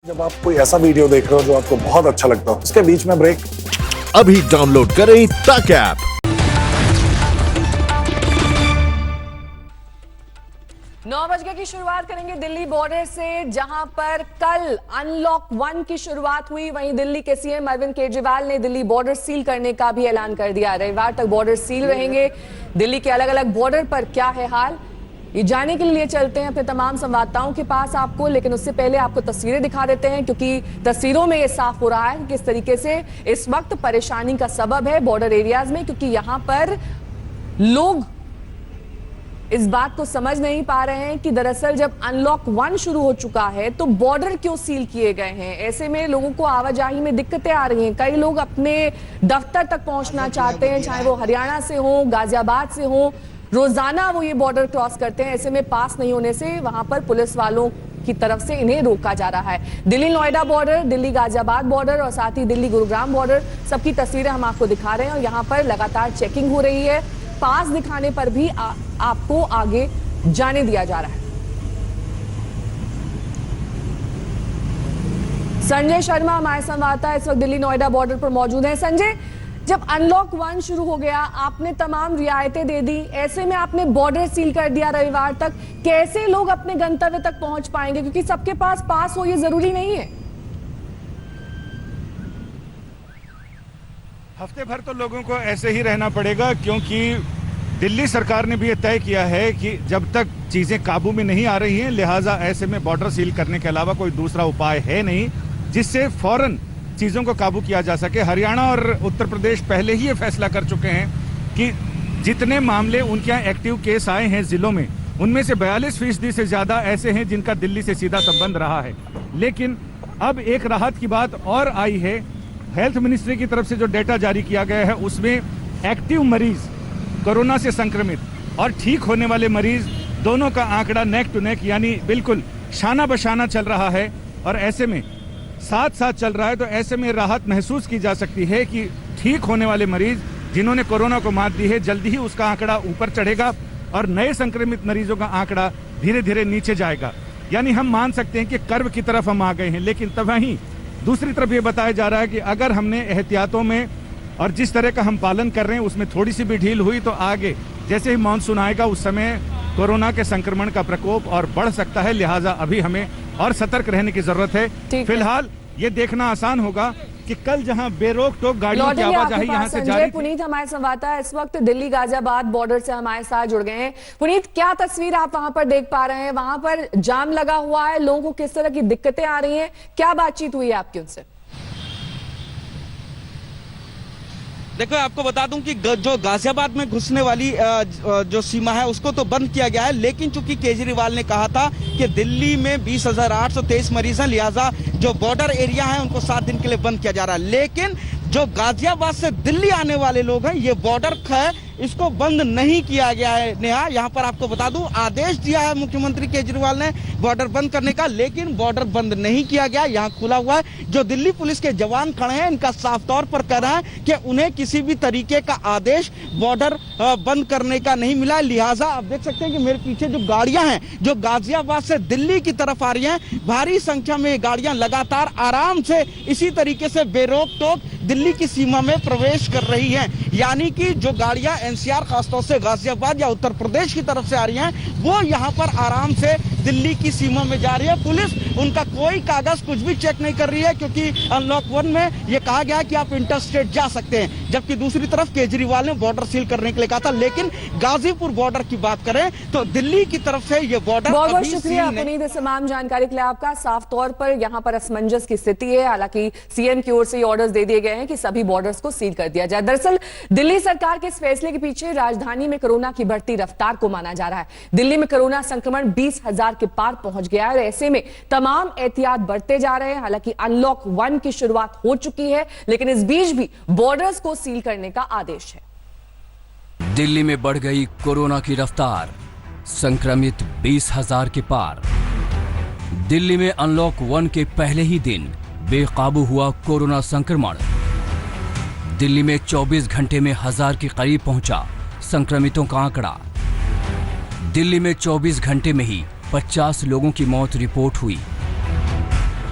जब आप कोई ऐसा वीडियो देख रहे हो जो आपको बहुत अच्छा लगता हो, उसके बीच में ब्रेक। अभी डाउनलोड करें तक ऐप। 9 बजे की शुरुआत करेंगे दिल्ली बॉर्डर से, जहां पर कल अनलॉक 1 की शुरुआत हुई। वहीं दिल्ली के सीएम अरविंद केजरीवाल ने दिल्ली बॉर्डर सील करने का भी ऐलान कर दिया। रविवार तक बॉर्डर सील रहेंगे। दिल्ली के अलग अलग बॉर्डर पर क्या है हाल, ये जानने के लिए चलते हैं अपने तमाम संवाददाताओं के पास आपको। लेकिन उससे पहले आपको तस्वीरें दिखा देते हैं, क्योंकि तस्वीरों में ये साफ हो रहा है कि किस तरीके से इस वक्त परेशानी का सबब है बॉर्डर एरियाज में, क्योंकि यहां पर लोग इस बात को समझ नहीं पा रहे हैं कि दरअसल जब अनलॉक 1 शुरू हो चुका है तो बॉर्डर क्यों सील किए गए हैं। ऐसे में लोगों को आवाजाही में दिक्कतें आ रही हैं। कई लोग अपने दफ्तर तक पहुंचना चाहते हैं, चाहे वो हरियाणा से हो, गाजियाबाद से हो। रोजाना वो ये बॉर्डर क्रॉस करते हैं। ऐसे में पास नहीं होने से वहां पर पुलिस वालों की तरफ से इन्हें रोका जा रहा है। दिल्ली नोएडा बॉर्डर, दिल्ली गाजियाबाद बॉर्डर और साथ ही दिल्ली गुरुग्राम बॉर्डर, सबकी तस्वीरें हम आपको दिखा रहे हैं। और यहाँ पर लगातार चेकिंग हो रही है। पास दिखाने पर भी आपको आगे जाने दिया जा रहा है। संजय शर्मा हमारे संवाददाता इस वक्त दिल्ली नोएडा बॉर्डर पर मौजूद हैं। संजय, जब अनलॉक 1 शुरू हो गया, आपने तमाम रियायतें दे दी, ऐसे में आपने बॉर्डर सील कर दिया रविवार तक, कैसे लोग अपने गंतव्य तक पहुंच पाएंगे? क्योंकि सबके पास पास हो ये जरूरी नहीं है। हफ्ते भर तो लोगों को ऐसे ही रहना पड़ेगा, क्योंकि दिल्ली सरकार ने भी ये तय किया है कि जब तक चीजें काबू में नहीं आ रही हैं, लिहाजा ऐसे में बॉर्डर सील करने के अलावा कोई दूसरा उपाय है नहीं जिससे फौरन चीजों को काबू किया जा सके। हरियाणा और उत्तर प्रदेश पहले ही ये फैसला कर चुके हैं कि जितने मामले उनके यहाँ एक्टिव केस आए हैं जिलों में, उनमें से 42% से ज्यादा ऐसे हैं जिनका दिल्ली से सीधा संबंध रहा है। लेकिन अब एक राहत की बात और आई है। हेल्थ मिनिस्ट्री की तरफ से जो डेटा जारी किया गया है, उसमें एक्टिव मरीज, कोरोना से संक्रमित और ठीक होने वाले मरीज, दोनों का आंकड़ा नेक टू नेक यानी बिल्कुल शाना बशाना चल रहा है। और ऐसे में साथ साथ चल रहा है, तो ऐसे में राहत महसूस की जा सकती है कि ठीक होने वाले मरीज जिन्होंने कोरोना को मात दी है, जल्दी ही उसका आंकड़ा ऊपर चढ़ेगा और नए संक्रमित मरीजों का आंकड़ा धीरे धीरे नीचे जाएगा। यानी हम मान सकते हैं कि कर्व की तरफ हम आ गए हैं। लेकिन तब वहीं दूसरी तरफ ये बताया जा रहा है कि अगर हमने एहतियातों में और जिस तरह का हम पालन कर रहे हैं उसमें थोड़ी सी भी ढील हुई, तो आगे जैसे ही मानसून आएगा उस समय कोरोना के संक्रमण का प्रकोप और बढ़ सकता है। लिहाजा अभी हमें और सतर्क रहने की जरूरत है। फिलहाल ये देखना आसान होगा कि कल जहां बेरोक टोक गाड़ियों की आवाजाही यहां से जारी। पुनीत हमारे संवाददाता इस वक्त दिल्ली गाजियाबाद बॉर्डर से हमारे साथ जुड़ गए हैं। पुनीत, क्या तस्वीर आप वहां पर देख पा रहे हैं? वहां पर जाम लगा हुआ है, लोगों को किस तरह की दिक्कतें आ रही हैं, क्या बातचीत हुई है आपकी उनसे? देखो, आपको बता दूं कि जो गाजियाबाद में घुसने वाली जो सीमा है उसको तो बंद किया गया है। लेकिन चूंकि केजरीवाल ने कहा था कि दिल्ली में 20,823 मरीज हैं, लिहाजा जो बॉर्डर एरिया है उनको 7 दिन के लिए बंद किया जा रहा है। लेकिन जो गाजियाबाद से दिल्ली आने वाले लोग हैं, ये बॉर्डर है, इसको बंद नहीं किया गया है। नेहा, यहाँ पर आपको बता दूं, आदेश दिया है मुख्यमंत्री केजरीवाल ने बॉर्डर बंद करने का, लेकिन बॉर्डर बंद नहीं किया गया, यहाँ खुला हुआ है। जो दिल्ली पुलिस के जवान खड़े हैं, इनका साफ तौर पर कह रहा है कि उन्हें किसी भी तरीके का आदेश बॉर्डर बंद करने का नहीं मिला। लिहाजा आप देख सकते हैं कि मेरे पीछे जो गाड़ियां हैं, जो गाजियाबाद से दिल्ली की तरफ आ रही हैं, भारी संख्या में गाड़ियां लगातार आराम से इसी तरीके से बेरोक टोक दिल्ली की सीमा में प्रवेश कर रही हैं। यानी कि जो गाड़ियां एनसीआर खासतौर से गाजियाबाद या उत्तर प्रदेश की तरफ से आ रही हैं, वो यहां पर आराम से दिल्ली की सीमा में जा रही है। पुलिस उनका कोई कागज कुछ भी चेक नहीं कर रही है, क्योंकि अनलॉक 1 में ये कहा गया कि आप इंटरस्टेट जा सकते हैं। जबकि दूसरी तरफ केजरीवाल ने बॉर्डर सील करने के लिए कहा था। लेकिन गाजीपुर बॉर्डर की बात करें तो दिल्ली की तरफ से ये बॉर्डर बहुत बहुत शुक्रिया पुनीत इस तमाम जानकारी के लिए आपका। साफ तौर पर यहाँ पर असमंजस की स्थिति है। हालांकि सीएम की ओर से ऑर्डर्स दे दिए गए हैं कि सभी बॉर्डर्स को सील कर दिया जाए। दरअसल दिल्ली सरकार के इस फैसले के पीछे राजधानी में कोरोना की बढ़ती रफ्तार को माना जा रहा है। दिल्ली में कोरोना संक्रमण 20,000 के पार पहुंच गया है। ऐसे में तमाम एहतियात बढ़ते जा रहे हैं। हालांकि अनलॉक 1 की शुरुआत हो चुकी है, लेकिन इस बीच भी बॉर्डर्स को सील करने का आदेश है। दिल्ली में बढ़ गई कोरोना की रफ्तार, संक्रमित 20,000 के पार। दिल्ली में अनलॉक 1 के पहले ही दिन बेकाबू हुआ कोरोना संक्रमण। दिल्ली में 24 घंटे में 1000 के करीब पहुंचा संक्रमितों का आंकड़ा। दिल्ली में 24 घंटे में ही 50 लोगों की मौत रिपोर्ट हुई।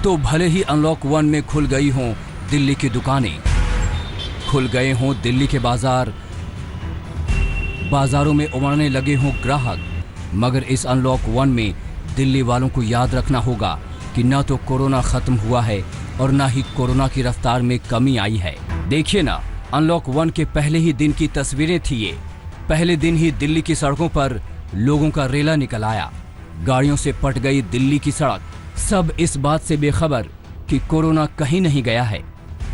तो भले ही अनलॉक 1 में खुल गई हों दिल्ली की दुकानें, खुल गए हों दिल्ली के बाजार, बाजारों में उमड़ने लगे हों ग्राहक, मगर इस अनलॉक 1 में दिल्ली वालों को याद रखना होगा कि न तो कोरोना खत्म हुआ है और न ही कोरोना की रफ्तार में कमी आई है। देखिए ना, अनलॉक 1 के पहले ही दिन की तस्वीरें थी ये। पहले दिन ही दिल्ली की सड़कों पर लोगों का रेला निकल आया, गाड़ियों से पट गई दिल्ली की सड़क। सब इस बात से बेखबर कि कोरोना कहीं नहीं गया है,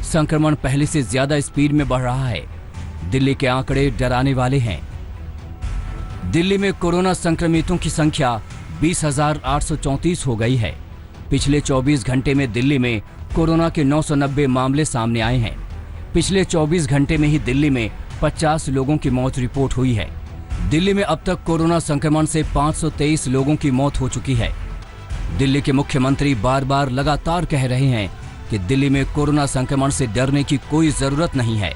संक्रमण पहले से ज्यादा स्पीड में बढ़ रहा है। दिल्ली के आंकड़े डराने वाले हैं। दिल्ली में कोरोना संक्रमितों की संख्या 20,834 हो गई है। पिछले 24 घंटे में दिल्ली में कोरोना के 990 मामले सामने आए हैं। पिछले 24 घंटे में ही दिल्ली में 50 लोगों की मौत रिपोर्ट हुई है। दिल्ली में अब तक कोरोना संक्रमण से 523 लोगों की मौत हो चुकी है। दिल्ली के मुख्यमंत्री बार बार लगातार कह रहे हैं कि दिल्ली में कोरोना संक्रमण से डरने की कोई जरूरत नहीं है।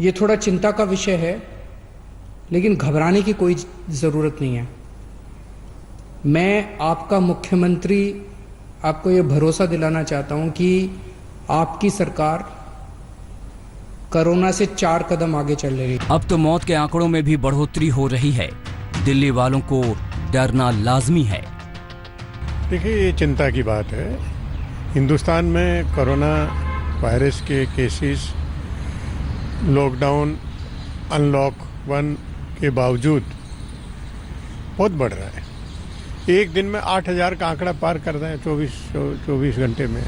ये थोड़ा चिंता का विषय है, लेकिन घबराने की कोई जरूरत नहीं है। मैं आपका मुख्यमंत्री आपको ये भरोसा दिलाना चाहता हूं कि आपकी सरकार कोरोना से 4 कदम आगे चल रही है। अब तो मौत के आंकड़ों में भी बढ़ोतरी हो रही है। दिल्ली वालों को डरना लाजमी है। देखिए, ये चिंता की बात है। हिंदुस्तान में कोरोना वायरस के केसेस लॉकडाउन अनलॉक 1 के बावजूद बहुत बढ़ रहा है। एक दिन में 8,000 का आंकड़ा पार कर रहे हैं 24 घंटे में।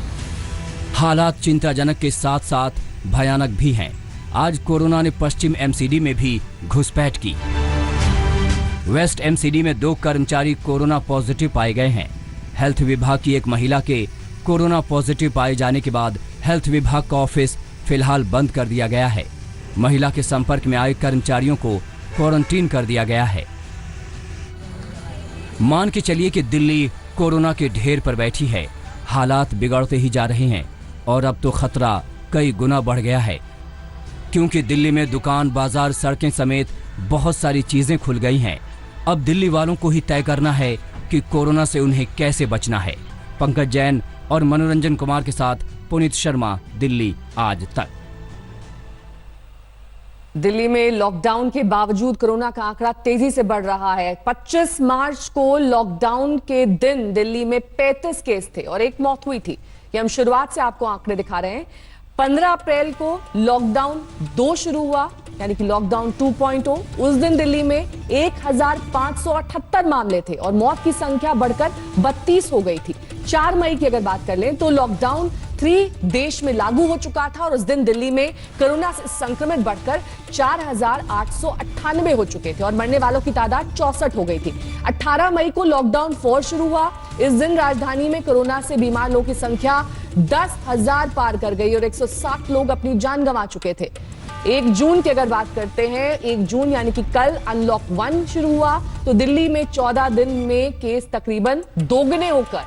हालात चिंताजनक के साथ साथ भयानक भी हैं। आज कोरोना ने पश्चिम एमसीडी में भी घुसपैठ की। वेस्ट एमसीडी में 2 कर्मचारी कोरोना पॉजिटिव पाए गए हैं। हेल्थ विभाग की एक महिला के कोरोना पॉजिटिव पाए जाने के बाद हेल्थ विभाग का ऑफिस फिलहाल बंद कर दिया गया है। महिला के संपर्क में आए कर्मचारियों को क्वारंटीन कर दिया गया है। मान के चलिए कि दिल्ली कोरोना के ढेर पर बैठी है। हालात बिगड़ते ही जा रहे हैं और अब तो खतरा कई गुना बढ़ गया है, क्योंकि दिल्ली में दुकान, बाजार, सड़कें समेत बहुत सारी चीजें खुल गई हैं। अब दिल्ली वालों को ही तय करना है कि कोरोना से उन्हें कैसे बचना है। पंकज जैन और मनोरंजन कुमार के साथ पुनीत शर्मा, दिल्ली आज तक। दिल्ली में लॉकडाउन के बावजूद कोरोना का आंकड़ा तेजी से बढ़ रहा है। 25 मार्च को लॉकडाउन के दिन दिल्ली में 35 केस थे और 1 मौत हुई थी। ये हम शुरुआत से आपको आंकड़े दिखा रहे हैं। 15 अप्रैल को लॉकडाउन 2 शुरू हुआ, यानी कि लॉकडाउन 2.0। उस दिन दिल्ली में 1,578 मामले थे और मौत की संख्या बढ़कर 32 हो गई थी। 4 मई की अगर बात कर लें तो लॉकडाउन 3 देश में लागू हो चुका था और उस दिन दिल्ली में कोरोना से संक्रमित बढ़कर 4,898 हो चुके थे और मरने वालों की तादाद 64 हो गई थी। 18 मई को लॉकडाउन 4 शुरू हुआ। इस दिन राजधानी में कोरोना से बीमार लोगों की संख्या 10,000 पार कर गई और 160 लोग अपनी जान गंवा चुके थे। 1 जून की अगर बात करते हैं, 1 जून यानी कि कल अनलॉक 1 शुरू हुआ तो दिल्ली में 14 दिन में केस तकरीबन दोगुने होकर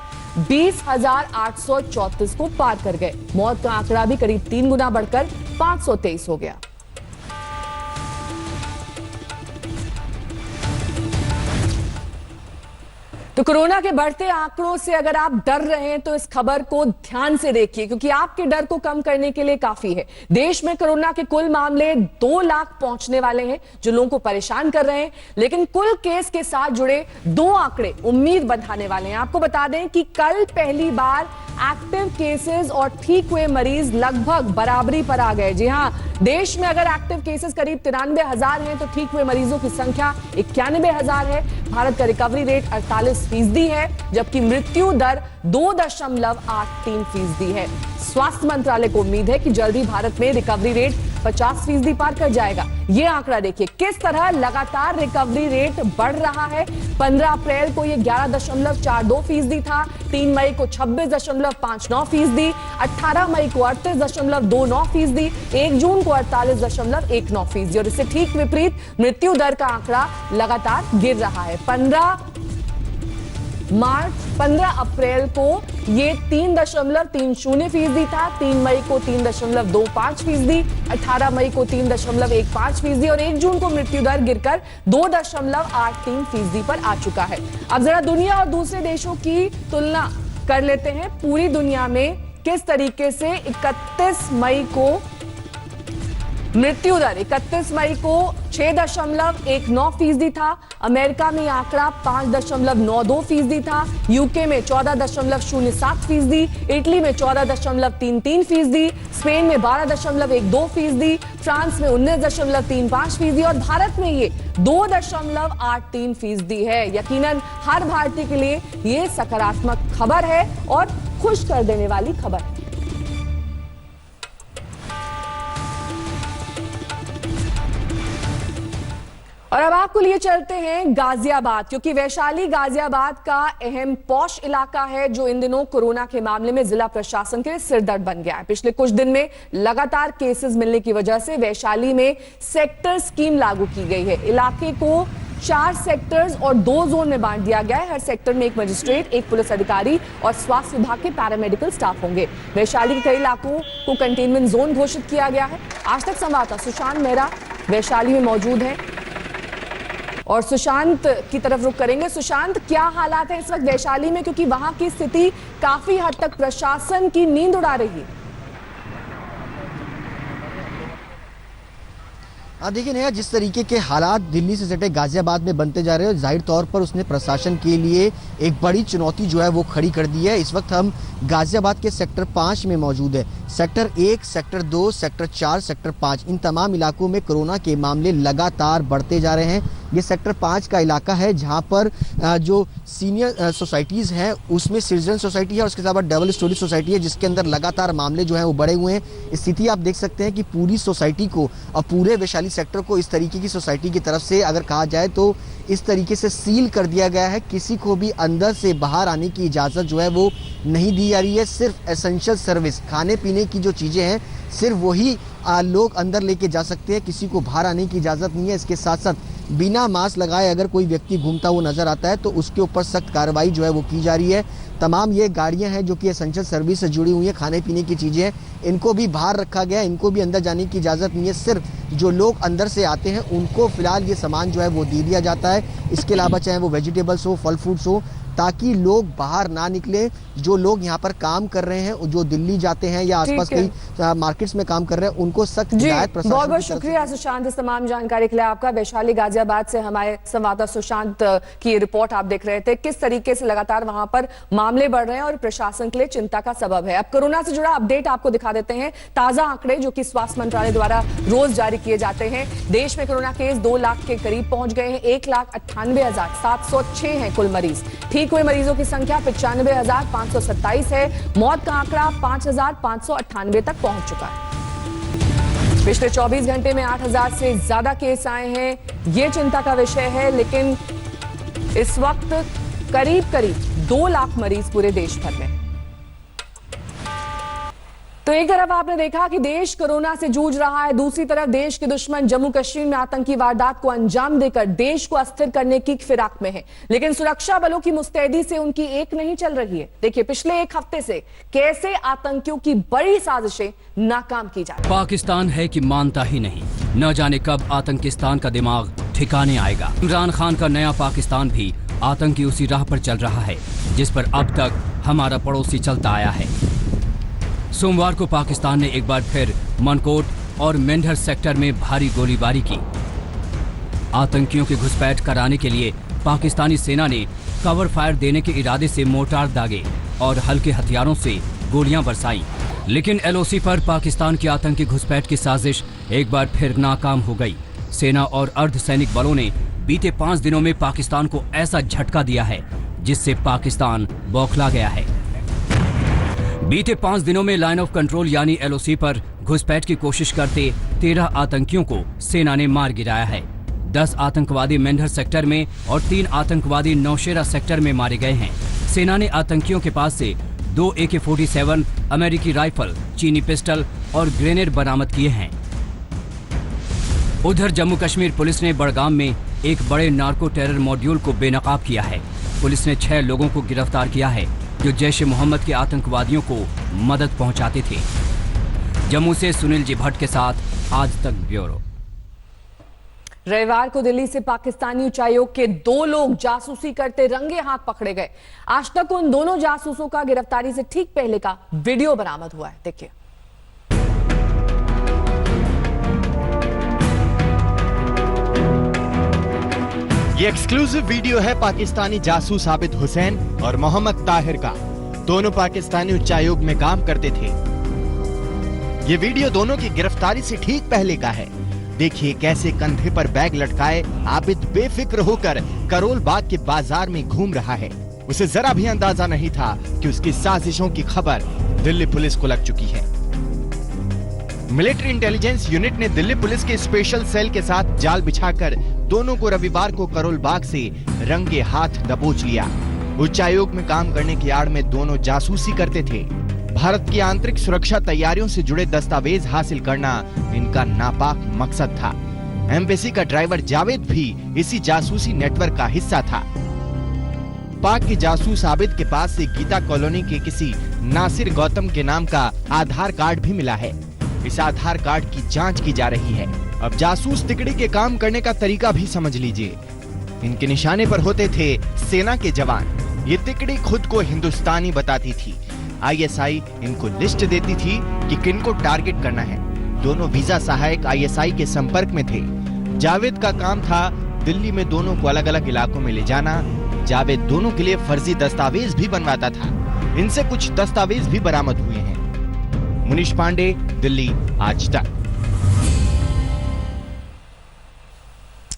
20,834 को पार कर गए। मौत का आंकड़ा भी करीब 3 गुना बढ़कर 523 हो गया। तो कोरोना के बढ़ते आंकड़ों से अगर आप डर रहे हैं तो इस खबर को ध्यान से देखिए, क्योंकि आपके डर को कम करने के लिए काफी है। देश में कोरोना के कुल मामले 2 लाख पहुंचने वाले हैं, जो लोगों को परेशान कर रहे हैं। लेकिन कुल केस के साथ जुड़े 2 आंकड़े उम्मीद बढ़ाने वाले हैं। आपको बता दें कि कल पहली बार एक्टिव केसेस और ठीक हुए मरीज लगभग बराबरी पर आ गए। जी हां, देश में अगर एक्टिव केसेस करीब 93,000 हैं तो ठीक हुए मरीजों की संख्या 91,000 है। भारत का रिकवरी रेट 48% है, जबकि मृत्यु दर 2.83% है। स्वास्थ्य मंत्रालय को उम्मीद है कि जल्द ही भारत में रिकवरी रेट 50% पार कर जाएगा। ये आंकड़ा देखिए किस तरह लगातार रिकवरी रेट बढ़ रहा है। 15 अप्रैल को ये 11.42% था, 3 मई को 26.59%, 18 मई को 38.29%, 1 जून को 48.19% और इससे ठीक विपरीत मृत्यु दर का आंकड़ा लगातार गिर रहा है। 15 अप्रैल को ये 3.30% था, 3 मई को 3.25%, 18 मई को 3.15% और 1 जून को मृत्यु दर गिरकर 2.83% पर आ चुका है। अब जरा दुनिया और दूसरे देशों की तुलना कर लेते हैं पूरी दुनिया में किस तरीके से 31 मई को मृत्यु दर 31 मई को 6.19% था। अमेरिका में आंकड़ा 5.92% था। यूके में 14.07%, इटली में 14.33%, स्पेन में 12.12%, फ्रांस में 19.35% और भारत में ये 2.83% है। यकीनन हर भारतीय के लिए ये सकारात्मक खबर है और खुश कर देने वाली खबर है। और अब आपको लिए चलते हैं गाजियाबाद, क्योंकि वैशाली गाजियाबाद का अहम पॉश इलाका है जो इन दिनों कोरोना के मामले में जिला प्रशासन के लिए सिरदर्द बन गया है। पिछले कुछ दिन में लगातार केसेस मिलने की वजह से वैशाली में सेक्टर स्कीम लागू की गई है। इलाके को 4 सेक्टर्स और 2 जोन में बांट दिया गया है। हर सेक्टर में एक मजिस्ट्रेट, एक पुलिस अधिकारी और स्वास्थ्य विभाग के पैरामेडिकल स्टाफ होंगे। वैशाली के कई इलाकों को कंटेनमेंट जोन घोषित किया गया है। आज तक संवाददाता सुशांत मेहरा वैशाली में मौजूद है और सुशांत की तरफ रुख करेंगे। सुशांत, क्या हालात है इस वक्त वैशाली में, क्योंकि वहां की स्थिति काफी हद तक प्रशासन की नींद उड़ा रही है। देखिए नेहा, जिस तरीके के हालात दिल्ली से सटे गाजियाबाद में बनते जा रहे हैं, जाहिर तौर पर उसने प्रशासन के लिए एक बड़ी चुनौती जो है वो खड़ी कर दी है। इस वक्त हम गाजियाबाद के सेक्टर 5 में मौजूद है। सेक्टर 1, सेक्टर 2, सेक्टर 4, सेक्टर 5 इन तमाम इलाकों में कोरोना के मामले लगातार बढ़ते जा रहे हैं। ये सेक्टर 5 का इलाका है जहां पर जो सीनियर सोसाइटीज़ हैं उसमें सिटीजन सोसाइटी है और उसके अलावा डबल स्टोरी सोसाइटी है, जिसके अंदर लगातार मामले जो हैं वो बढ़े हुए हैं। स्थिति आप देख सकते हैं कि पूरी सोसाइटी को और पूरे वैशाली सेक्टर को इस तरीके की सोसाइटी की तरफ से अगर कहा जाए तो इस तरीके से सील कर दिया गया है। किसी को भी अंदर से बाहर आने की इजाज़त जो है वो नहीं दी जा रही है। सिर्फ एसेंशियल सर्विस, खाने पीने की जो चीज़ें हैं सिर्फ वही लोग अंदर लेके जा सकते हैं, किसी को बाहर आने की इजाज़त नहीं है। इसके साथ साथ बिना मास्क लगाए अगर कोई व्यक्ति घूमता हुआ नजर आता है तो उसके ऊपर सख्त कार्रवाई जो है वो की जा रही है। तमाम ये गाड़ियां हैं जो कि एसेंशियल सर्विस से जुड़ी हुई हैं, खाने पीने की चीज़ें हैं, इनको भी बाहर रखा गया है, इनको भी अंदर जाने की इजाज़त नहीं है। सिर्फ जो लोग अंदर से आते हैं उनको फिलहाल ये सामान जो है वो दे दिया जाता है। इसके अलावा चाहे वो वेजिटेबल्स हो, फल फ्रूट्स हो, ताकि लोग बाहर ना निकले। जो लोग यहाँ पर काम कर रहे हैं, जो दिल्ली जाते हैं या आसपास कई मार्केट्स में काम कर रहे हैं, उनको सख्त हिदायत प्रशासन। बहुत बहुत शुक्रिया सुशांत इस तमाम जानकारी के लिए आपका। वैशाली गाजियाबाद से हमारे संवाददाता सुशांत की रिपोर्ट आप देख रहे थे, किस तरीके से लगातार वहां पर मामले बढ़ रहे हैं और प्रशासन के लिए चिंता का सबब है। अब कोरोना से जुड़ा अपडेट आपको दिखा देते हैं। ताजा आंकड़े जो कि स्वास्थ्य मंत्रालय द्वारा रोज जारी किए जाते हैं। देश में कोरोना केस 2 लाख के करीब पहुंच गए हैं। 1,98,706 हैं कुल मरीज। ठीक हुए मरीजों की संख्या 95,527 है। मौत का आंकड़ा 5,598 तक पहुंच चुका है। पिछले 24 घंटे में 8,000 से ज्यादा केस आए हैं। ये चिंता का विषय है, लेकिन इस वक्त करीब 2 लाख मरीज पूरे देश भर में। तो एक तरफ आपने देखा कि देश कोरोना से जूझ रहा है, दूसरी तरफ देश के दुश्मन जम्मू कश्मीर में आतंकी वारदात को अंजाम देकर देश को अस्थिर करने की फिराक में है। लेकिन सुरक्षा बलों की मुस्तैदी से उनकी एक नहीं चल रही है। देखिए पिछले एक हफ्ते से कैसे आतंकियों की बड़ी साजिशें नाकाम की जा रही। पाकिस्तान है कि मानता ही नहीं, न जाने कब आतंकिस्तान का दिमाग ठिकाने आएगा। इमरान खान का नया पाकिस्तान भी आतंकी उसी राह पर चल रहा है जिस पर अब तक हमारा पड़ोसी चलता आया है। सोमवार को पाकिस्तान ने एक बार फिर मनकोट और मेंढर सेक्टर में भारी गोलीबारी की। आतंकियों की घुसपैठ कराने के लिए पाकिस्तानी सेना ने कवर फायर देने के इरादे से मोर्टार दागे और हल्के हथियारों से गोलियां बरसाई। लेकिन एलओसी पर पाकिस्तान की आतंकी घुसपैठ की साजिश एक बार फिर नाकाम हो गई। सेना और अर्धसैनिक बलों ने बीते 5 दिनों में पाकिस्तान को ऐसा झटका दिया है जिससे पाकिस्तान बौखला गया है। बीते 5 दिनों में लाइन ऑफ कंट्रोल यानी एलओसी पर घुसपैठ की कोशिश करते 13 आतंकियों को सेना ने मार गिराया है। 10 आतंकवादी मेंढर सेक्टर में और 3 आतंकवादी नौशेरा सेक्टर में मारे गए हैं। सेना ने आतंकियों के पास से 2 AK-47, अमेरिकी राइफल, चीनी पिस्टल और ग्रेनेड बरामद किए हैं। उधर जम्मू कश्मीर पुलिस ने बड़गाम में एक बड़े नार्को टेरर मॉड्यूल को बेनकाब किया है। पुलिस ने 6 लोगों को गिरफ्तार किया है जो जैश-ए-मोहम्मद के आतंकवादियों को मदद पहुंचाते थे। जम्मू से सुनील जी भट्ट के साथ आज तक ब्यूरो। रविवार को दिल्ली से पाकिस्तानी उच्चायोग के 2 लोग जासूसी करते रंगे हाथ पकड़े गए। आज तक उन दोनों जासूसों का गिरफ्तारी से ठीक पहले का वीडियो बरामद हुआ है। देखिए। ये एक्सक्लूसिव वीडियो है पाकिस्तानी जासूस आबिद हुसैन और मोहम्मद ताहिर का। दोनों पाकिस्तानी उच्चायोग में काम करते थे। ये वीडियो दोनों की गिरफ्तारी से ठीक पहले का है। देखिए कैसे कंधे पर बैग लटकाए आबिद बेफिक्र होकर करोल बाग के बाजार में घूम रहा है। उसे जरा भी अंदाजा नहीं था कि उसकी साजिशों की खबर दिल्ली पुलिस को लग चुकी है। मिलिट्री इंटेलिजेंस यूनिट ने दिल्ली पुलिस के स्पेशल सेल के साथ जाल बिछाकर दोनों को रविवार को करोल बाग से रंगे हाथ दबोच लिया। उच्चायोग में काम करने की आड़ में दोनों जासूसी करते थे। भारत की आंतरिक सुरक्षा तैयारियों से जुड़े दस्तावेज हासिल करना इनका नापाक मकसद था। एम्बेसी का ड्राइवर जावेद भी इसी जासूसी नेटवर्क का हिस्सा था। पाक के जासूस आबिद के पास से गीता कॉलोनी के किसी नासिर गौतम के नाम का आधार कार्ड भी मिला है। इस आधार कार्ड की जांच की जा रही है। अब जासूस तिकड़ी के काम करने का तरीका भी समझ लीजिए। इनके निशाने पर होते थे सेना के जवान। ये तिकड़ी खुद को हिंदुस्तानी बताती थी। आईएसआई इनको लिस्ट देती थी कि किनको टारगेट करना है। दोनों वीजा सहायक आईएसआई के संपर्क में थे। जावेद का काम था दिल्ली में दोनों को अलग अलग इलाकों में ले जाना। जावेद दोनों के लिए फर्जी दस्तावेज भी बनवाता था। इनसे कुछ दस्तावेज भी बरामद हुए हैं। मुनीश पांडे, दिल्ली आज तक।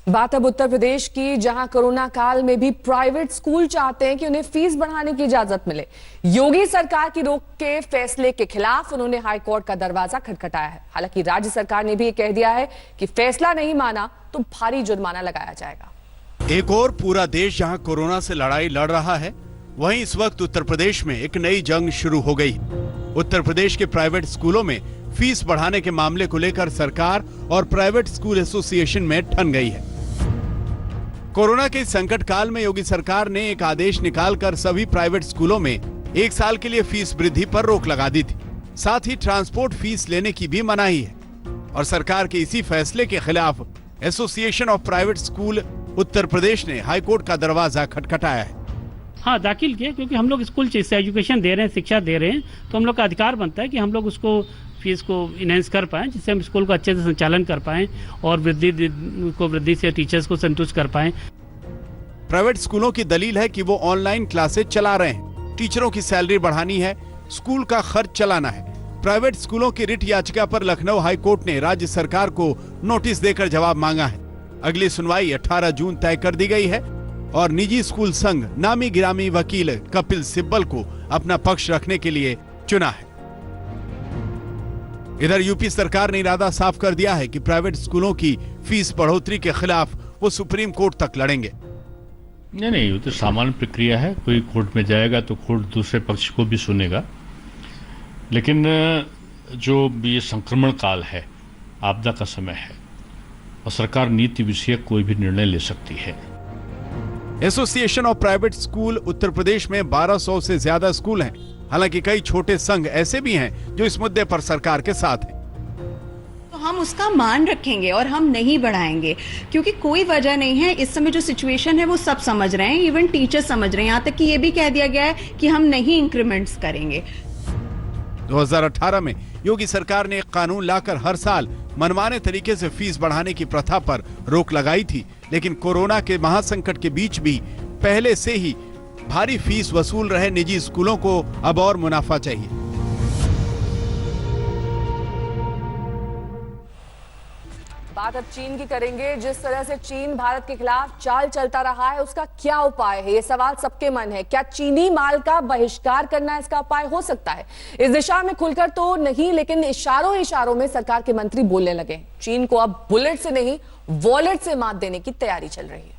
बात अब उत्तर प्रदेश की, जहां कोरोना काल में भी प्राइवेट स्कूल चाहते हैं कि उन्हें फीस बढ़ाने की इजाजत मिले। योगी सरकार की रोक के फैसले के खिलाफ उन्होंने हाई कोर्ट का दरवाजा खटखटाया है। हालांकि राज्य सरकार ने भी ये कह दिया है कि फैसला नहीं माना तो भारी जुर्माना लगाया जाएगा। एक और पूरा देश जहां कोरोना से लड़ाई लड़ रहा है, वहीं इस वक्त उत्तर प्रदेश में एक नई जंग शुरू हो गई। उत्तर प्रदेश के प्राइवेट स्कूलों में फीस बढ़ाने के मामले को लेकर सरकार और प्राइवेट स्कूल एसोसिएशन में ठन गई है। कोरोना के संकट काल में योगी सरकार ने एक आदेश निकालकर सभी प्राइवेट स्कूलों में 1 साल के लिए फीस वृद्धि पर रोक लगा दी थी। साथ ही ट्रांसपोर्ट फीस लेने की भी मनाही है। और सरकार के इसी फैसले के खिलाफ association of private school Uttar Pradesh ने हाईकोर्ट का दरवाजा खटखटाया है। हाँ, दाखिल किया, क्योंकि हम लोग स्कूल से एजुकेशन दे रहे हैं, शिक्षा दे रहे हैं, तो हम लोग का अधिकार बनता है कि हम लोग उसको फीस को इनहेंस कर पाएं, जिससे हम स्कूल को अच्छे से संचालन कर पाएं और वृद्धि से टीचर्स को संतुष्ट कर पाएं। प्राइवेट स्कूलों की दलील है कि वो ऑनलाइन क्लासेज चला रहे हैं, टीचरों की सैलरी बढ़ानी है, स्कूल का खर्च चलाना है। प्राइवेट स्कूलों की रिट याचिका पर लखनऊ हाईकोर्ट ने राज्य सरकार को नोटिस देकर जवाब मांगा है। अगली सुनवाई 18 जून तय कर दी गई है और निजी स्कूल संघ नामी गिरामी वकील कपिल सिब्बल को अपना पक्ष रखने के लिए चुना है। इधर यूपी सरकार ने इरादा साफ कर दिया है कि प्राइवेट स्कूलों की फीस बढ़ोतरी के खिलाफ वो सुप्रीम कोर्ट तक लड़ेंगे। नहीं, ये तो सामान्य प्रक्रिया है। कोई कोर्ट में जाएगा तो कोर्ट दूसरे पक्ष को भी सुनेगा। लेकिन जो ये संक्रमण काल है, आपदा का समय है और सरकार नीति विषयक कोई भी निर्णय ले सकती है। Association of private school Uttar Pradesh में 1200 से ज्यादा स्कूल हैं। हालांकि कई छोटे संघ ऐसे भी हैं जो इस मुद्दे पर सरकार के साथ हैं। तो हम उसका मान रखेंगे और हम नहीं बढ़ाएंगे, क्योंकि कोई वजह नहीं है। इस समय जो सिचुएशन है वो सब समझ रहे हैं, इवन टीचर समझ रहे हैं। यहाँ तक कि ये भी कह दिया गया है कि हम नहीं इंक्रीमेंट्स करेंगे। 2018 में योगी सरकार ने एक कानून लाकर हर साल मनमाने तरीके से फीस बढ़ाने की प्रथा पर रोक लगाई थी। लेकिन कोरोना के महासंकट के बीच भी पहले से ही भारी फीस वसूल रहे निजी स्कूलों को अब और मुनाफा चाहिए। बात अब चीन की करेंगे। जिस तरह से चीन भारत के खिलाफ चाल चलता रहा है, उसका क्या उपाय है, ये सवाल सबके मन है। क्या चीनी माल का बहिष्कार करना इसका उपाय हो सकता है? इस दिशा में खुलकर तो नहीं, लेकिन इशारों में सरकार के मंत्री बोलने लगे। चीन को अब बुलेट से नहीं, वॉलेट से मात देने की तैयारी चल रही है।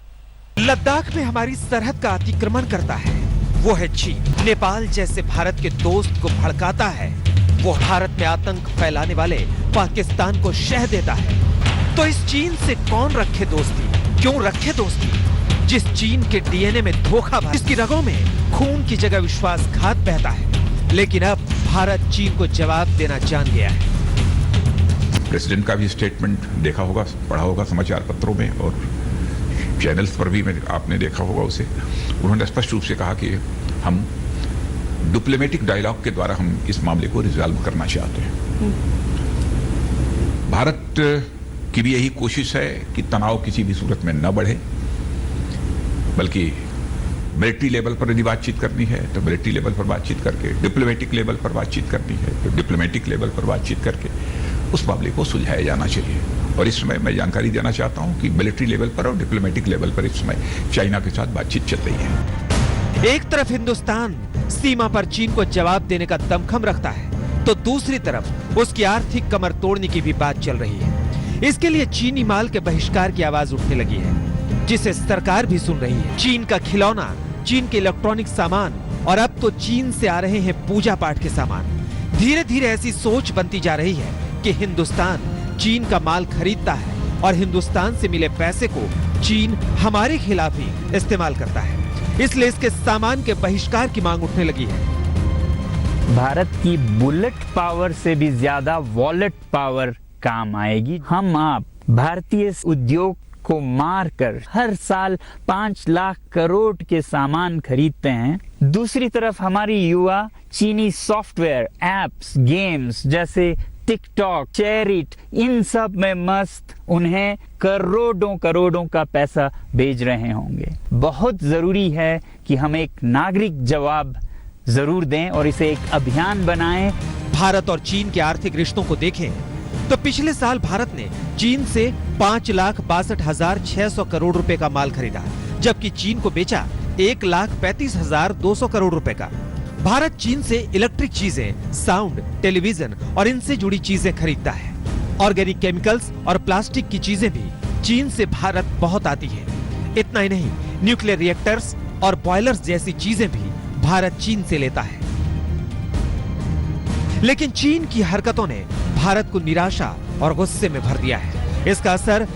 लद्दाख में हमारी सरहद का अतिक्रमण करता है वो है चीन। नेपाल जैसे भारत के दोस्त को भड़काता है। वो भारत में आतंक फैलाने वाले पाकिस्तान को शह देता है। तो इस चीन से कौन रखे दोस्ती, क्यों रखे दोस्ती? जिस चीन के डीएनए में धोखा भरा, जिसकी रगों में खून की जगह विश्वासघात बहता है। लेकिन अब भारत चीन को जवाब देना जान गया है। प्रेसिडेंट का भी स्टेटमेंट देखा होगा, पढ़ा होगा समाचार पत्रों में और चैनल्स पर भी आपने देखा होगा उसे। उन्होंने स्पष्ट रूप से कहा कि हम डिप्लोमेटिक डायलॉग के द्वारा हम इस मामले को रिजॉल्व करना चाहते हैं। भारत की भी यही कोशिश है कि तनाव किसी भी सूरत में न बढ़े, बल्कि मिलिट्री लेवल पर यदि बातचीत करनी है तो मिलिट्री लेवल पर बातचीत करके, डिप्लोमेटिक लेवल पर बातचीत करनी है तो डिप्लोमेटिक लेवल पर बातचीत करके उस मामले को सुलझाया जाना चाहिए। और इस समय मैं जानकारी देना चाहता हूं कि मिलिट्री लेवल पर और डिप्लोमेटिक लेवल पर इस समय चाइना के साथ बातचीत चल रही है। एक तरफ हिंदुस्तान सीमा पर चीन को जवाब देने का दमखम रखता है, तो दूसरी तरफ उसकी आर्थिक कमर तोड़ने की भी बात चल रही है। इसके लिए चीनी माल के बहिष्कार की आवाज उठने लगी है, जिसे सरकार भी सुन रही है। चीन का खिलौना, चीन के इलेक्ट्रॉनिक सामान और अब तो चीन से आ रहे हैं पूजा पाठ के सामान। धीरे धीरे ऐसी सोच बनती जा रही है कि हिंदुस्तान चीन का माल खरीदता है और हिंदुस्तान से मिले पैसे को चीन हमारे खिलाफ ही इस्तेमाल करता है। इसलिए इसके सामान के बहिष्कार की मांग उठने लगी है। भारत की बुलेट पावर से भी ज्यादा वॉलेट पावर काम आएगी। हम आप भारतीय उद्योग को मारकर हर साल 5 लाख करोड़ के सामान खरीदते हैं। दूसरी तरफ हमारी युवा चीनी सॉफ्टवेयर, एप्स, गेम्स जैसे टिकटॉक, चेरिट, इन सब में मस्त उन्हें करोड़ों करोड़ों का पैसा भेज रहे होंगे। बहुत जरूरी है कि हम एक नागरिक जवाब जरूर दें और इसे एक अभियान बनाएं। भारत और चीन के आर्थिक रिश्तों को देखें तो पिछले साल भारत ने चीन से 5,62,600 करोड़ रुपए का माल खरीदा, जबकि चीन को बेचा 1,35,200 करोड़ रुपए का। भारत चीन से इलेक्ट्रिक चीजें, साउंड, टेलीविजन और इनसे जुड़ी चीजें खरीदता है। ऑर्गेनिक केमिकल्स और प्लास्टिक की चीजें भी चीन से भारत बहुत आती है। इतना ही नहीं, न्यूक्लियर रिएक्टर्स और बॉयलर्स जैसी चीजें भी भारत चीन से लेता है। लेकिन चीन की हरकतों ने भारत को निराशा और गुस्से में भर दिया है। इसका असर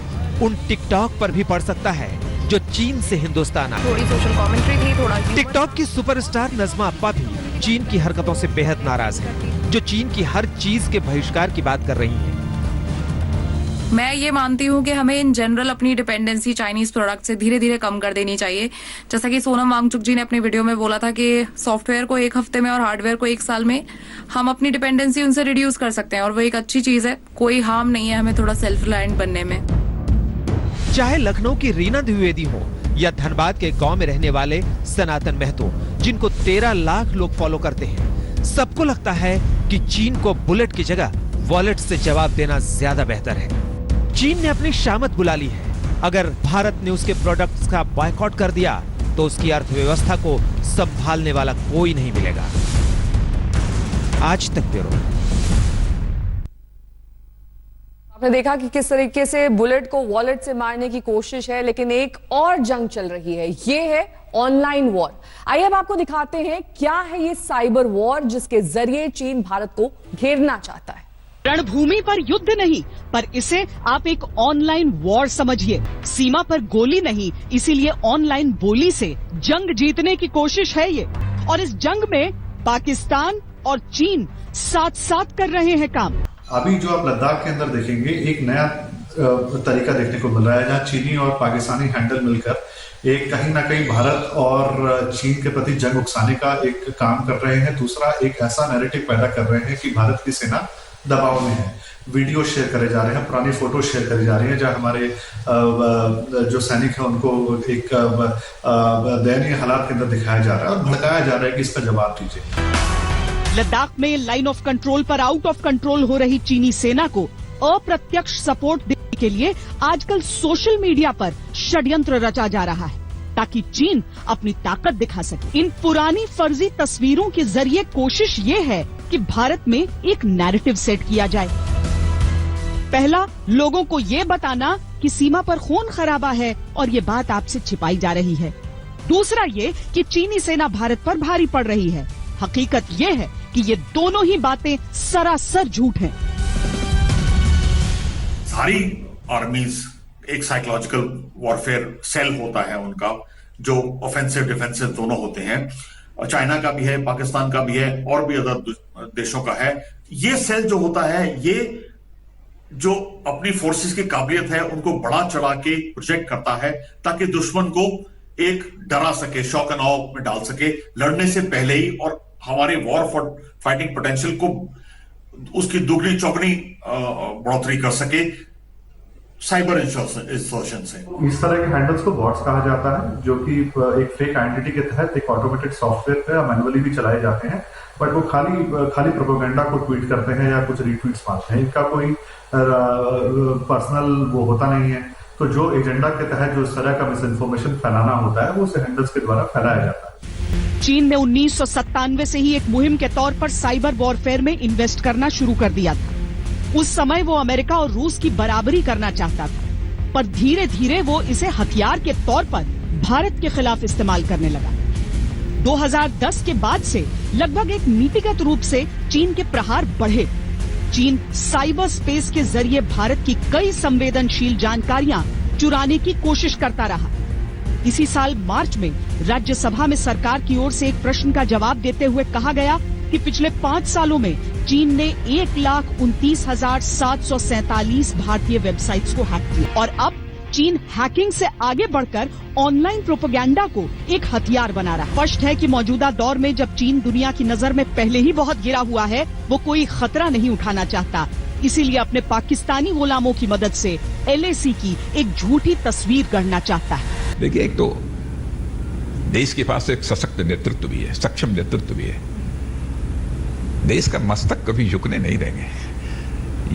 उन टिकटॉक पर भी पड़ सकता है जो चीन से हिंदुस्तान आए। थोड़ी सोशल कमेंट्री थी, थोड़ा टिकटॉक की सुपरस्टार नज़मा अप्पा भी चीन की हरकतों से बेहद नाराज है, जो चीन की हर चीज के बहिष्कार की बात कर रही है। मैं ये मानती हूँ कि हमें इन जनरल अपनी डिपेंडेंसी चाइनीज प्रोडक्ट से धीरे धीरे कम कर देनी चाहिए। जैसा कि सोनम वांगचुक जी ने अपने वीडियो में बोला था कि सॉफ्टवेयर को 1 हफ्ते में और हार्डवेयर को 1 साल में हम अपनी डिपेंडेंसी उनसे रिड्यूस कर सकते हैं, और वो एक अच्छी चीज है। कोई हार्म नहीं है हमें थोड़ा सेल्फ रिलायंट बनने में। चाहे लखनऊ की रीना द्विवेदी हो या धनबाद के गांव में रहने वाले सनातन महतो, जिनको 13 लाख लोग फॉलो करते हैं, सबको लगता है कि चीन को बुलेट की जगह वॉलेट से जवाब देना ज्यादा बेहतर है। चीन ने अपनी शामत बुला ली है। अगर भारत ने उसके प्रोडक्ट्स का बॉयकॉट कर दिया तो उसकी अर्थव्यवस्था को संभालने वाला कोई नहीं मिलेगा। आज तक ब्यूरो। आपने देखा कि किस तरीके से बुलेट को वॉलेट से मारने की कोशिश है, लेकिन एक और जंग चल रही है। ये है ऑनलाइन वॉर। आइए अब आपको दिखाते हैं क्या है ये साइबर वॉर, जिसके जरिए चीन भारत को घेरना चाहता है। रणभूमि पर युद्ध नहीं, पर इसे आप एक ऑनलाइन वॉर समझिए। सीमा पर गोली नहीं, इसीलिए ऑनलाइन बोली से जंग जीतने की कोशिश है ये। और इस जंग में पाकिस्तान और चीन साथ साथ कर रहे हैं काम। अभी जो आप लद्दाख के अंदर देखेंगे, एक नया तरीका देखने को मिल रहा है, जहाँ चीनी और पाकिस्तानी हैंडल मिलकर एक कहीं ना कहीं भारत और चीन के प्रति जंग उकसाने का एक काम कर रहे हैं। दूसरा, एक ऐसा नैरेटिव पैदा कर रहे हैं कि भारत की सेना दबाव में है। वीडियो शेयर करे जा रहे हैं, पुरानी फोटो शेयर करी जा रही है, जहां हमारे जो सैनिक हैं उनको एक दयनीय हालात के अंदर दिखाया जा रहा है और भड़काया जा रहा है कि इसका जवाब दीजिए। लद्दाख में लाइन ऑफ कंट्रोल पर आउट ऑफ कंट्रोल हो रही चीनी सेना को अप्रत्यक्ष सपोर्ट देने के लिए आजकल सोशल मीडिया पर षड्यंत्र रचा जा रहा है, ताकि चीन अपनी ताकत दिखा सके। इन पुरानी फर्जी तस्वीरों के जरिए कोशिश ये है कि भारत में एक नैरेटिव सेट किया जाए। पहला, लोगों को ये बताना कि सीमा पर खून खराबा है और ये बात आपसे छिपाई जा रही है। दूसरा ये कि चीनी सेना भारत पर भारी पड़ रही है। हकीकत ये है कि ये दोनों ही बातें सरासर झूठ हैं। सारी आर्मीज एक साइकोलॉजिकल वॉरफेयर सेल होता है उनका, जो ऑफेंसिव डिफेंसिव दोनों होते हैं। चाइना का भी है, पाकिस्तान का भी है और भी अदर देशों का है। ये सेल जो होता है, ये जो अपनी फोर्सेस की काबिलियत है उनको बढ़ा चढ़ा के प्रोजेक्ट करता है ताकि दुश्मन को एक डरा सके, शॉक एंड ऑ में डाल सके लड़ने से पहले ही, और हमारे वॉर फॉर फाइटिंग पोटेंशियल को उसकी दुगनी चौगनी बढ़ोतरी कर सके साइबर इंसर्शन से। इस तरह के हैंडल्स को बॉट्स कहा जाता है, जो कि एक फेक आइडेंटिटी के तहत एक ऑटोमेटेड सॉफ्टवेयर पे मैनुअली भी चलाए जाते हैं, बट वो खाली प्रोपेगेंडा को ट्वीट करते हैं या कुछ रीट्वीट्स मारते हैं। इनका कोई पर्सनल वो होता नहीं है। तो जो एजेंडा के तहत जो इस तरह का मिस इन्फॉर्मेशन फैलाना होता है वो उस हैंडल्स के द्वारा फैलाया जाता है। चीन ने 1997 से ही एक मुहिम के तौर पर साइबर वॉरफेयर में इन्वेस्ट करना शुरू कर दिया था। उस समय वो अमेरिका और रूस की बराबरी करना चाहता था, पर धीरे धीरे वो इसे हथियार के तौर पर भारत के खिलाफ इस्तेमाल करने लगा। 2010 के बाद से लगभग एक नीतिगत रूप से चीन के प्रहार बढ़े। चीन साइबर स्पेस के जरिए भारत की कई संवेदनशील जानकारियां चुराने की कोशिश करता रहा। इसी साल मार्च में राज्यसभा में सरकार की ओर से एक प्रश्न का जवाब देते हुए कहा गया कि पिछले 5 सालों में चीन ने 1,29,747 भारतीय वेबसाइट्स को हैक किया और अब चीन हैकिंग से आगे बढ़कर ऑनलाइन प्रोपेगेंडा को एक हथियार बना रहा है। स्पष्ट है कि मौजूदा दौर में जब चीन दुनिया की नजर में पहले ही बहुत गिरा हुआ है, वो कोई खतरा नहीं उठाना चाहता। इसीलिए अपने पाकिस्तानी गुलामों की मदद से LAC की एक झूठी तस्वीर गढ़ना चाहता है। देखिए, एक तो देश के पास एक सशक्त नेतृत्व भी है, सक्षम नेतृत्व भी है। देश का मस्तक कभी झुकने नहीं देंगे।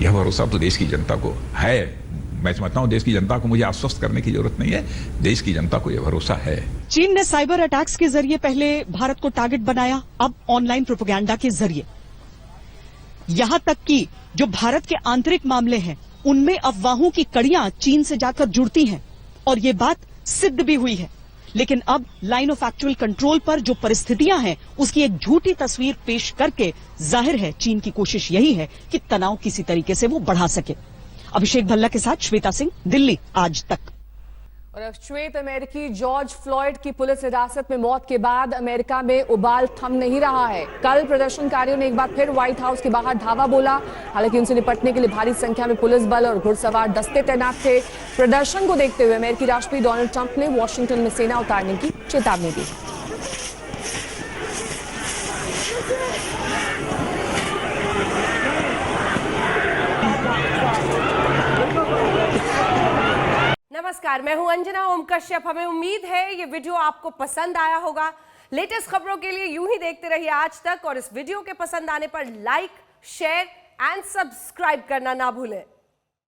यह भरोसा तो देश की जनता को है। मैं समझता हूं देश की जनता को मुझे आश्वस्त करने की जरूरत नहीं है, देश की जनता को यह भरोसा है। चीन ने साइबर अटैक्स के जरिए पहले भारत को टारगेट बनाया, अब ऑनलाइन प्रोपेगेंडा के जरिए। यहां तक कि जो भारत के आंतरिक मामले हैं उनमें अफवाहों की कड़ियां चीन से जाकर जुड़ती हैं और ये बात सिद्ध भी हुई है। लेकिन अब लाइन ऑफ एक्चुअल कंट्रोल पर जो परिस्थितियां हैं उसकी एक झूठी तस्वीर पेश करके जाहिर है चीन की कोशिश यही है कि तनाव किसी तरीके से वो बढ़ा सके। अभिषेक भल्ला के साथ श्वेता सिंह, दिल्ली आज तक। और अब श्वेत, अमेरिकी जॉर्ज फ्लॉयड की पुलिस हिरासत में मौत के बाद अमेरिका में उबाल थम नहीं रहा है। कल प्रदर्शनकारियों ने एक बार फिर व्हाइट हाउस के बाहर धावा बोला। हालांकि उनसे निपटने के लिए भारी संख्या में पुलिस बल और घुड़सवार दस्ते तैनात थे। प्रदर्शन को देखते हुए अमेरिकी राष्ट्रपति डोनाल्ड ट्रंप ने वॉशिंगटन में सेना उतारने की चेतावनी दी। नमस्कार, मैं हूं अंजना ओम कश्यप। हमें उम्मीद है ये वीडियो आपको पसंद आया होगा। लेटेस्ट खबरों के लिए यूं ही देखते रहिए आज तक और इस वीडियो के पसंद आने पर लाइक, शेयर एंड सब्सक्राइब करना ना भूलें।